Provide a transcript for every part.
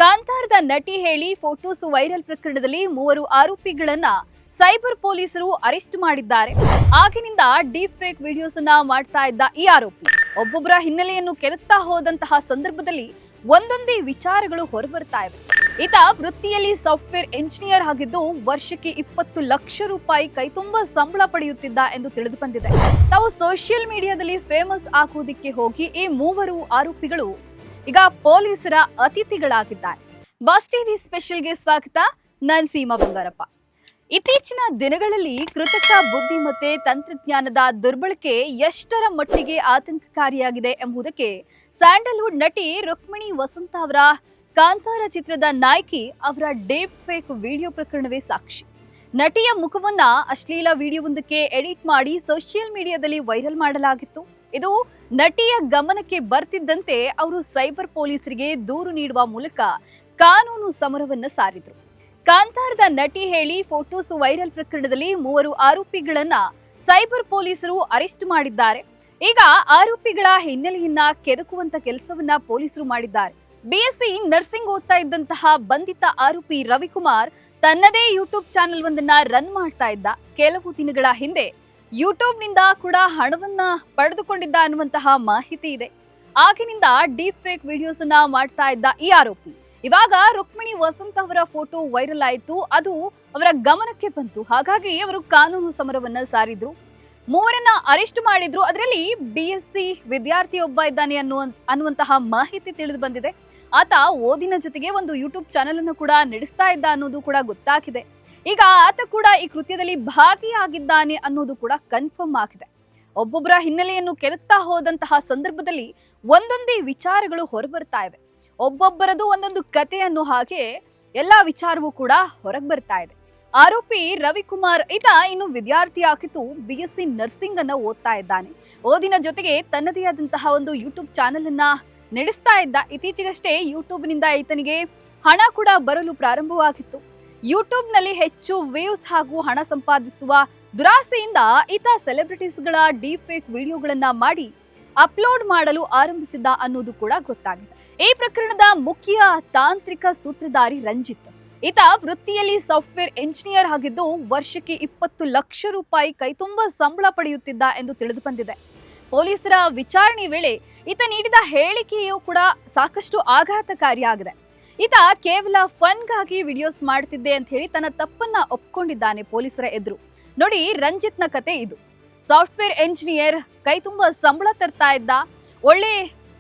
ಕಾಂತಾರದ ನಟಿ ಹೇಳಿ photos viral ಪ್ರಕರಣದಲ್ಲಿ ಮೂವರು ಆರೋಪಿಗಳನ್ನ ಸೈಬರ್ ಪೊಲೀಸರು ಅರೆಸ್ಟ್ ಮಾಡಿದ್ದಾರೆ. ಆಗಿನಿಂದ ಡೀಪ್ ಫೇಕ್ ವಿಡಿಯೋಸ್ ಅನ್ನ ಮಾಡ್ತಾ ಇದ್ದ ಈ ಆರೋಪಿ ಒಬ್ಬೊಬ್ಬರ ಹಿನ್ನೆಲೆಯನ್ನು ಕೆದಕ್ತಾ ಹೋದಂತಹ ಸಂದರ್ಭದಲ್ಲಿ ಒಂದೊಂದೇ ವಿಚಾರಗಳು ಹೊರಬರ್ತಾ ಇವೆ. ಈತ ವೃತ್ತಿಯಲ್ಲಿ ಸಾಫ್ಟ್ವೇರ್ ಎಂಜಿನಿಯರ್ ಆಗಿದ್ದು ವರ್ಷಕ್ಕೆ 20 ಲಕ್ಷ ರೂಪಾಯಿ ಕೈತುಂಬ ಸಂಬಳ ಪಡೆಯುತ್ತಿದ್ದ ಎಂದು ತಿಳಿದು ಬಂದಿದೆ. ತಾವು ಸೋಷಿಯಲ್ ಮೀಡಿಯಾದಲ್ಲಿ ಫೇಮಸ್ ಆಗುವುದಕ್ಕೆ ಹೋಗಿ ಈ ಮೂವರು ಆರೋಪಿಗಳು ಈಗ ಪೊಲೀಸರ ಅತಿಥಿಗಳಾಗಿದ್ದಾರೆ. ಬಾಸ್ ಟಿವಿ ಸ್ಪೆಷಲ್ಗೆ ಸ್ವಾಗತ. ನಾನು ಸೀಮಾ ಬಂಗಾರಪ್ಪ. ಇತ್ತೀಚಿನ ದಿನಗಳಲ್ಲಿ ಕೃತಕ ಬುದ್ಧಿಮತ್ತೆ ತಂತ್ರಜ್ಞಾನದ ದುರ್ಬಳಕೆ ಎಷ್ಟರ ಮಟ್ಟಿಗೆ ಆತಂಕಕಾರಿಯಾಗಿದೆ ಎಂಬುದಕ್ಕೆ ಸ್ಯಾಂಡಲ್ವುಡ್ ನಟಿ ರುಕ್ಮಿಣಿ ವಸಂತ ಅವರ ಕಾಂತಾರ ಚಿತ್ರದ ನಾಯಕಿ ಅವರ ಡೀಪ್ ಫೇಕ್ ವಿಡಿಯೋ ಪ್ರಕರಣವೇ ಸಾಕ್ಷಿ. ನಟಿಯ ಮುಖವನ್ನ ಅಶ್ಲೀಲ ವಿಡಿಯೋವೊಂದಕ್ಕೆ ಎಡಿಟ್ ಮಾಡಿ ಸೋಷಿಯಲ್ ಮೀಡಿಯಾದಲ್ಲಿ ವೈರಲ್ ಮಾಡಲಾಗಿತ್ತು. ಇದು ನಟಿಯ ಗಮನಕ್ಕೆ ಬರ್ತಿದ್ದಂತೆ ಅವರು ಸೈಬರ್ ಪೊಲೀಸರಿಗೆ ದೂರು ನೀಡುವ ಮೂಲಕ ಕಾನೂನು ಸಮರವನ್ನ ಸಾರಿದ್ರು. ಕಾಂತಾರದ ನಟಿ ಹೇಳಿ ಫೋಟೋಸ್ ವೈರಲ್ ಪ್ರಕರಣದಲ್ಲಿ ಮೂವರು ಆರೋಪಿಗಳನ್ನ ಸೈಬರ್ ಪೊಲೀಸರು ಅರೆಸ್ಟ್ ಮಾಡಿದ್ದಾರೆ. ಈಗ ಆರೋಪಿಗಳ ಹಿನ್ನೆಲೆಯನ್ನ ಕೆದಕುವಂತ ಕೆಲಸವನ್ನ ಪೊಲೀಸರು ಮಾಡಿದ್ದಾರೆ. ಬಿಎಸ್ಸಿ ನರ್ಸಿಂಗ್ ಓದ್ತಾ ಇದ್ದಂತಹ ಬಂಧಿತ ಆರೋಪಿ ರವಿಕುಮಾರ್ ತನ್ನದೇ ಯೂಟ್ಯೂಬ್ ಚಾನೆಲ್ ಒಂದನ್ನ ರನ್ ಮಾಡ್ತಾ ಇದ್ದ. ಕೆಲವು ದಿನಗಳ ಹಿಂದೆ ಯೂಟ್ಯೂಬ್ ನಿಂದ ಕೂಡ ಹಣವನ್ನ ಪಡೆದುಕೊಂಡಿದ್ದ ಅನ್ನುವಂತಹ ಮಾಹಿತಿ ಇದೆ. ಆಗಿನಿಂದ ಡೀಪ್ ಫೇಕ್ ವಿಡಿಯೋಸ್ ಅನ್ನ ಮಾಡ್ತಾ ಇದ್ದ ಈ ಆರೋಪಿ ಇವಾಗ ರುಕ್ಮಿಣಿ ವಸಂತ ಅವರ ಫೋಟೋ ವೈರಲ್ ಆಯಿತು. ಅದು ಅವರ ಗಮನಕ್ಕೆ ಬಂತು. ಹಾಗಾಗಿ ಅವರು ಕಾನೂನು ಸಮರವನ್ನ ಸಾರಿದ್ರು. ಮೂವರನ್ನ ಅರೆಸ್ಟ್ ಮಾಡಿದ್ರು. ಅದರಲ್ಲಿ ಬಿಎಸ್ಸಿ ವಿದ್ಯಾರ್ಥಿ ಒಬ್ಬ ಇದ್ದಾನೆ ಅನ್ನುವಂತಹ ಮಾಹಿತಿ ತಿಳಿದು ಬಂದಿದೆ. ಆತ ಓದಿನ ಜೊತೆಗೆ ಒಂದು ಯೂಟ್ಯೂಬ್ ಚಾನೆಲ್ ಅನ್ನು ಕೂಡ ನಡೆಸ್ತಾ ಇದ್ದ ಅನ್ನೋದು ಕೂಡ ಗೊತ್ತಾಗಿದೆ. ಈಗ ಆತ ಕೂಡ ಈ ಕೃತ್ಯದಲ್ಲಿ ಭಾಗಿಯಾಗಿದ್ದಾನೆ ಅನ್ನೋದು ಕೂಡ ಕನ್ಫರ್ಮ್ ಆಗಿದೆ. ಒಬ್ಬೊಬ್ಬರ ಹಿನ್ನೆಲೆಯನ್ನು ಕೆದಕ್ತಾ ಹೋದಂತಹ ಸಂದರ್ಭದಲ್ಲಿ ಒಂದೊಂದೇ ವಿಚಾರಗಳು ಹೊರಬರ್ತಾ ಇವೆ. ಒಬ್ಬೊಬ್ಬರದು ಒಂದೊಂದು ಕತೆ ಅನ್ನೋ ಹಾಗೆ ಎಲ್ಲಾ ವಿಚಾರವೂ ಕೂಡ ಹೊರಗೆ ಬರ್ತಾ ಇದೆ. ಆರೋಪಿ ರವಿಕುಮಾರ್ ಈತ ಇನ್ನು ವಿದ್ಯಾರ್ಥಿ ಆಗಿದ್ದು ಬಿಎಸ್ಸಿ ನರ್ಸಿಂಗ್ ಅನ್ನ ಓದ್ತಾ ಇದ್ದಾನೆ. ಓದಿನ ಜೊತೆಗೆ ತನ್ನದೇ ಆದಂತಹ ಒಂದು ಯೂಟ್ಯೂಬ್ ಚಾನೆಲ್ ಅನ್ನ ನಡೆಸ್ತಾ ಇದ್ದ. ಇತ್ತೀಚೆಗಷ್ಟೇ ಯೂಟ್ಯೂಬ್ ನಿಂದ ಈತನಿಗೆ ಹಣ ಕೂಡ ಬರಲು ಪ್ರಾರಂಭವಾಗಿತ್ತು. ಯೂಟ್ಯೂಬ್ ನಲ್ಲಿ ಹೆಚ್ಚು ವ್ಯೂಸ್ ಹಾಗೂ ಹಣ ಸಂಪಾದಿಸುವ ದುರಾಸೆಯಿಂದ ಈತ ಸೆಲೆಬ್ರಿಟೀಸ್ಗಳ ಡೀಪ್ ಫೇಕ್ ವಿಡಿಯೋಗಳನ್ನ ಮಾಡಿ ಅಪ್ಲೋಡ್ ಮಾಡಲು ಆರಂಭಿಸಿದ್ದ ಅನ್ನೋದು ಕೂಡ ಗೊತ್ತಾಗಿದೆ. ಈ ಪ್ರಕರಣದ ಮುಖ್ಯ ತಾಂತ್ರಿಕ ಸೂತ್ರಧಾರಿ ರಂಜಿತ್. ಈತ ವೃತ್ತಿಯಲ್ಲಿ ಸಾಫ್ಟ್ವೇರ್ ಎಂಜಿನಿಯರ್ ಆಗಿದ್ದು ವರ್ಷಕ್ಕೆ 20 ಲಕ್ಷ ರೂಪಾಯಿ ಕೈತುಂಬ ಸಂಬಳ ಪಡೆಯುತ್ತಿದ್ದ ಎಂದು ತಿಳಿದು ಬಂದಿದೆ. ಪೊಲೀಸರ ವಿಚಾರಣೆ ವೇಳೆ ಈತ ನೀಡಿದ ಹೇಳಿಕೆಯೂ ಕೂಡ ಸಾಕಷ್ಟು ಆಘಾತಕಾರಿಯಾಗಿದೆ. ಈತ ಕೇವಲ ಫನ್ಗಾಗಿ ವಿಡಿಯೋಸ್ ಮಾಡ್ತಿದ್ದೆ ಅಂತ ಹೇಳಿ ತನ್ನ ತಪ್ಪನ್ನ ಒಪ್ಕೊಂಡಿದ್ದಾನೆ ಪೊಲೀಸರ ಎದುರು. ನೋಡಿ, ರಂಜಿತ್ನ ಕತೆ ಇದು. ಸಾಫ್ಟ್ವೇರ್ ಎಂಜಿನಿಯರ್, ಕೈ ತುಂಬ ಸಂಬಳ ತರ್ತಾ ಇದ್ದ, ಒಳ್ಳೆ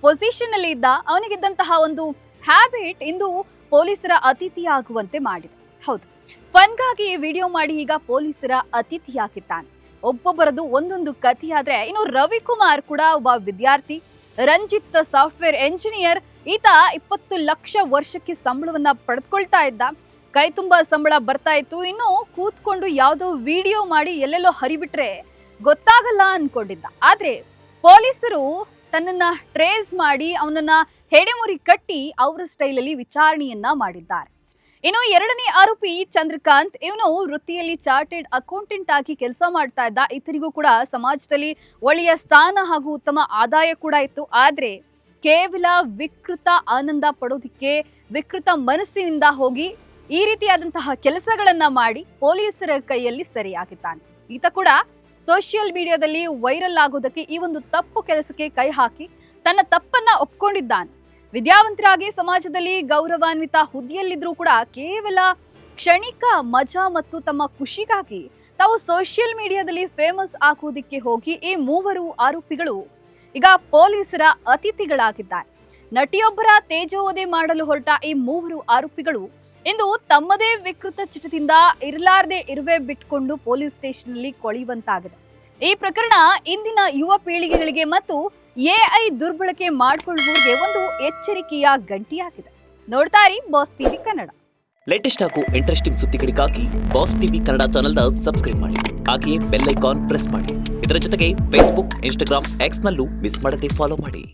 ಪೊಸಿಷನ್ ಅಲ್ಲಿ ಇದ್ದ. ಅವನಿಗಿದ್ದಂತಹ ಒಂದು ಹ್ಯಾಬಿಟ್ ಇಂದು ಪೊಲೀಸರ ಅತಿಥಿಯಾಗುವಂತೆ ಮಾಡಿದೆ. ಹೌದು, ಫನ್ಗಾಗಿ ವಿಡಿಯೋ ಮಾಡಿ ಈಗ ಪೊಲೀಸರ ಅತಿಥಿಯಾಗಿದ್ದಾನೆ. ಒಬ್ಬೊಬ್ಬರದು ಒಂದೊಂದು ಕಥೆಯಾದ್ರೆ ಇನ್ನು ರವಿಕುಮಾರ್ ಕೂಡ ಒಬ್ಬ ವಿದ್ಯಾರ್ಥಿ. Ranjit software engineer. ಈತ 20 ಲಕ್ಷ ವರ್ಷಕ್ಕೆ ಸಂಬಳವನ್ನ ಪಡೆದುಕೊಳ್ತಾ ಇದ್ದ. ಕೈ ತುಂಬಾ ಸಂಬಳ ಬರ್ತಾ ಇತ್ತು. ಇನ್ನು ಕೂತ್ಕೊಂಡು ಯಾವ್ದೋ ವಿಡಿಯೋ ಮಾಡಿ ಎಲ್ಲೆಲ್ಲೋ ಹರಿಬಿಟ್ರೆ ಗೊತ್ತಾಗಲ್ಲ ಅನ್ಕೊಂಡಿದ್ದ. ಆದ್ರೆ ಪೊಲೀಸರು ತನ್ನನ್ನ ಟ್ರೇಸ್ ಮಾಡಿ ಅವನನ್ನ ಹೆಡೆಮುರಿ ಕಟ್ಟಿ ಅವರ ಸ್ಟೈಲಲ್ಲಿ ವಿಚಾರಣೆಯನ್ನ ಮಾಡಿದ್ದಾರೆ. ಇನ್ನು ಎರಡನೇ ಆರೋಪಿ ಚಂದ್ರಕಾಂತ್. ಇವನು ವೃತ್ತಿಯಲ್ಲಿ ಚಾರ್ಟೆಡ್ ಅಕೌಂಟೆಂಟ್ ಆಗಿ ಕೆಲಸ ಮಾಡ್ತಾ ಇದ್ದ. ಈತನಿಗೂ ಕೂಡ ಸಮಾಜದಲ್ಲಿ ಒಳ್ಳೆಯ ಸ್ಥಾನ ಹಾಗೂ ಉತ್ತಮ ಆದಾಯ ಕೂಡ ಇತ್ತು. ಆದ್ರೆ ಕೇವಲ ವಿಕೃತ ಆನಂದ ಪಡೋದಿಕ್ಕೆ ವಿಕೃತ ಮನಸ್ಸಿನಿಂದ ಹೋಗಿ ಈ ರೀತಿಯಾದಂತಹ ಕೆಲಸಗಳನ್ನ ಮಾಡಿ ಪೊಲೀಸರ ಕೈಯಲ್ಲಿ ಸೆರೆಯಾಗಿದ್ದಾನೆ. ಈತ ಕೂಡ ಸೋಷಿಯಲ್ ಮೀಡಿಯಾದಲ್ಲಿ ವೈರಲ್ ಆಗೋದಕ್ಕೆ ಈ ಒಂದು ತಪ್ಪು ಕೆಲಸಕ್ಕೆ ಕೈ ಹಾಕಿ ತನ್ನ ತಪ್ಪನ್ನ ಒಪ್ಕೊಂಡಿದ್ದಾನೆ. ವಿದ್ಯಾವಂತರಾಗಿ ಸಮಾಜದಲ್ಲಿ ಗೌರವಾನ್ವಿತ ಹುದ್ದೆಯಲ್ಲಿದ್ರೂ ಕೂಡ ಕೇವಲ ಕ್ಷಣಿಕ ಮಜಾ ಮತ್ತು ತಮ್ಮ ಖುಷಿಗಾಗಿ ತಾವು ಸೋಷಿಯಲ್ ಮೀಡಿಯಾದಲ್ಲಿ ಫೇಮಸ್ ಆಗುವುದಕ್ಕೆ ಹೋಗಿ ಈ ಮೂವರು ಆರೋಪಿಗಳು ಈಗ ಪೊಲೀಸರ ಅತಿಥಿಗಳಾಗಿದ್ದಾರೆ. ನಟಿಯೊಬ್ಬರ ತೇಜೋವಧೆ ಮಾಡಲು ಹೊರಟ ಈ ಮೂವರು ಆರೋಪಿಗಳು ಇಂದು ತಮ್ಮದೇ ವಿಕೃತ ಚಿಟದಿಂದ ಇರುವೆ ಬಿಟ್ಕೊಂಡು ಪೊಲೀಸ್ ಸ್ಟೇಷನ್ ಅಲ್ಲಿ ಕೊಳೆಯುವಂತಾಗಿದೆ. ಈ ಪ್ರಕರಣ ಇಂದಿನ ಯುವ ಪೀಳಿಗೆಗಳಿಗೆ ಮತ್ತು ಎಐ ದುರ್ಬಳಕೆ ಮಾಡಿಕೊಳ್ಳುವವರಿಗೆ ಒಂದು ಎಚ್ಚರಿಕೆಯ ಗಂಟಿಯಾಗಿದೆ. ನೋಡ್ತಾ ಇರಿ ಬಾಸ್ ಟಿವಿ ಕನ್ನಡ. ಲೇಟೆಸ್ಟ್ ಹಾಗೂ ಇಂಟ್ರೆಸ್ಟಿಂಗ್ ಸುದ್ದಿಗಳಿಗಾಗಿ ಬಾಸ್ ಟಿವಿ ಕನ್ನಡ ಚಾನೆಲ್ನ ಸಬ್ಸ್ಕ್ರೈಬ್ ಮಾಡಿ. ಹಾಗೆಯೇ ಬೆಲ್ ಐಕಾನ್ ಪ್ರೆಸ್ ಮಾಡಿ. ಇದರ ಜೊತೆಗೆ ಫೇಸ್ಬುಕ್, ಇನ್ಸ್ಟಾಗ್ರಾಮ್, ಎಕ್ಸ್ ನಲ್ಲೂ ಮಿಸ್ ಮಾಡದೆ ಫಾಲೋ ಮಾಡಿ.